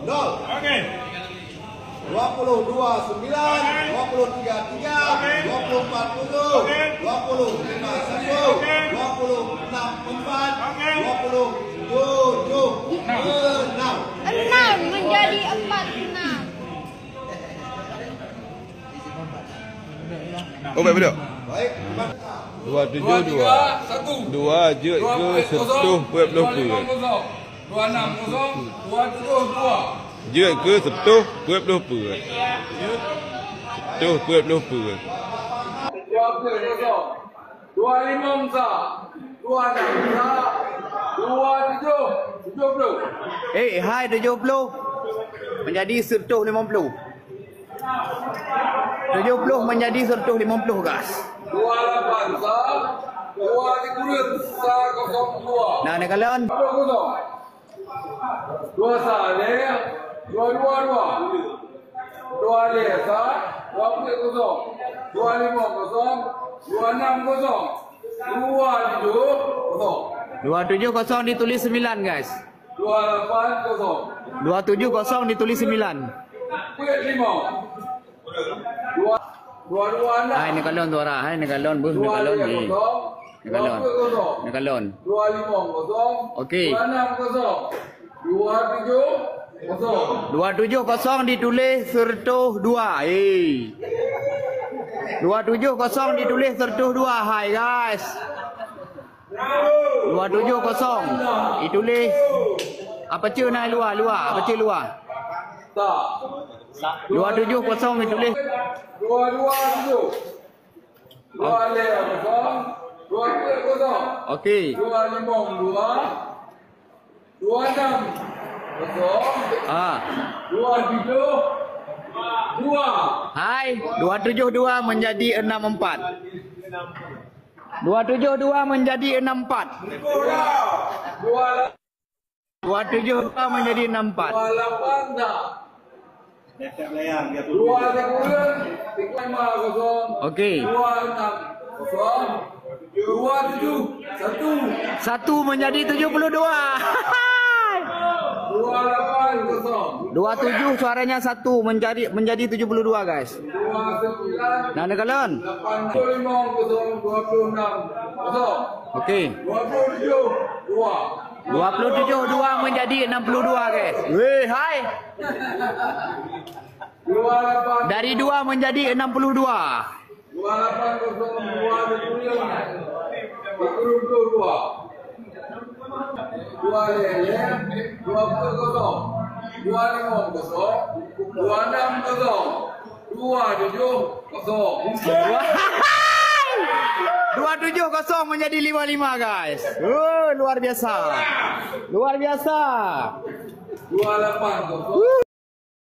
nol. Oke. 22 9, 23 3, 24 7, 25 1, 26 4, 27 6. 6 menjadi 46. Oh, baik betul. Baik, 272 2 je ke 100 buat 20 je ke 100 buat 20 100 buat 20 Hai 70 menjadi 150. 70 menjadi 150 guys. 28 sah, 23 sah 02. Nah, ni kalian 2 sah le, 2 le sah, 20 kosong, 25 kosong, 26 kosong, 27 kosong, 27 ditulis 9 guys. 28 kosong, 27 ditulis 9. 22 Hai ni kalian tu arah, hai ni kalian bus ni kalian ni. Ni kalian. Ni kalian. 25 kosong, Okey. 26 kosong, 27 kosong. 27 ditulis 102. 27 ditulis 102. Hai guys. 27 ditulis apa ce naik luar, apa ce luar. Tak. 27 ditulis 227. 2 le kosong, 2 kosong. okey. 252. 26 kosong. 27 2. Hai, 272 menjadi 64. 272 menjadi 64. 272 menjadi 64. 28 tak. 2 kosong. Okey. 26 kosong. 27 1. 1 menjadi 72. 28 kosong. 27 suaranya 1 menjadi 72 guys. 29 Nah, ni kalian. 85 kosong. 26 kosong. Okey. 27 2. 27 2 menjadi 62 guys. Weh, hai. 28 Dari 2 menjadi 62. 28 kosong. 2 lele 20 kosong. 25 kosong. 26 kosong. 27 kosong. 270 menjadi 55 guys. Luar biasa. Luar biasa. 28 kosong.